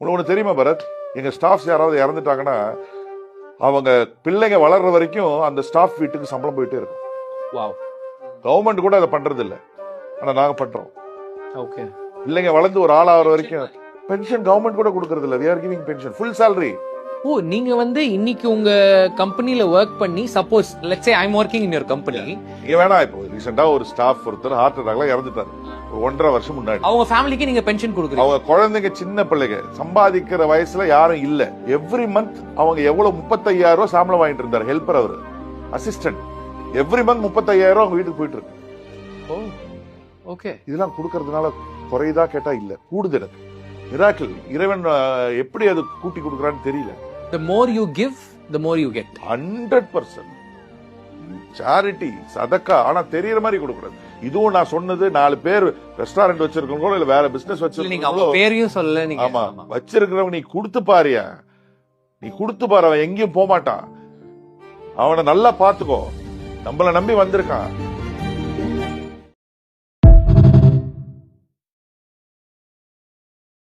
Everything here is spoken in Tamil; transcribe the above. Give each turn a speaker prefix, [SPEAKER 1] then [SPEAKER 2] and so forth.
[SPEAKER 1] உங்களுக்கு ஒன்று தெரியுமா பரத், எங்க ஸ்டாஃப்ஸ் யாராவது இறந்துட்டாங்கன்னா அவங்க பிள்ளைங்க வளர்ற வரைக்கும் அந்த ஸ்டாஃப் வீட்டுக்கு சம்பளம் போயிட்டே இருக்கும்.
[SPEAKER 2] வாவ்.
[SPEAKER 1] கவர்மெண்ட் கூட அதை பண்றது இல்ல, ஆனா நாங்க பண்றோம்.
[SPEAKER 2] ஓகே.
[SPEAKER 1] பிள்ளைங்க வளர்ந்து ஒரு ஆள் ஆகிற வரைக்கும் பென்ஷன் கவர்மெண்ட் கூட கொடுக்கறது இல்ல. we are giving pension full salary.
[SPEAKER 2] ஓ, நீங்க வந்து இன்னைக்கு உங்க கம்பெனில ஒர்க் பண்ணி, suppose let's say I am working in your company.
[SPEAKER 1] இங்க வேணா, இப்போ ரீசெண்டா ஒரு ஸ்டாஃப் ஒருத்தர் ஹார்ட் அட்டாக்ல இறந்துட்டாரு 1.5 வருஷம் முன்னாடி.
[SPEAKER 2] அவங்க ஃபேமிலிக்கு நீங்க பென்ஷன் கொடுக்குறீங்க.
[SPEAKER 1] அவங்க குழந்தைங்க சின்ன பிள்ளைங்க, சம்பாதிக்கிற வயசுல யாரும் இல்ல. எவ்ரி மந்த் அவங்க எவ்வளவு 35,000 ரூபாய் சம்பளம் வாங்கிட்டு இருந்தாரு. ஹெல்பர், அவரு அசிஸ்டன்ட். எவ்ரி மந்த் 35,000 அவங்க வீட்டுக்கு போயிட்டு இருக்கு.
[SPEAKER 2] ஓ, ஓகே.
[SPEAKER 1] இதெல்லாம் கொடுக்கறதுனால குறையுதா கேட்டா இல்ல, கூடுது. எனக்கு மிராக்கிள். இறைவன் எப்படி அது கூட்டி கொடுக்கறான்னு தெரியல.
[SPEAKER 2] The more you give, the more you get.
[SPEAKER 1] 100% charity, சதக்கா. ஆனா தெரியற மாதிரி கொடுக்கறது. இதுவும் நான் சொன்னது 4 பேர் ரெஸ்டாரண்ட் வச்சிருக்கவங்களோ இல்ல வேற பிசினஸ்
[SPEAKER 2] நீங்க அவங்க
[SPEAKER 1] வச்சிருக்கவங்களோ.
[SPEAKER 2] பேரையும் சொல்லல நீங்க.
[SPEAKER 1] ஆமா, வச்சிருக்கிறவங்க நீ கொடுத்து பாரியா, நீ கொடுத்து பாரு, அவன் எங்கேயும் போக மாட்டான். அவனை நல்லா பாத்துக்கோ. நம்மள நம்பி வந்திருக்கான்.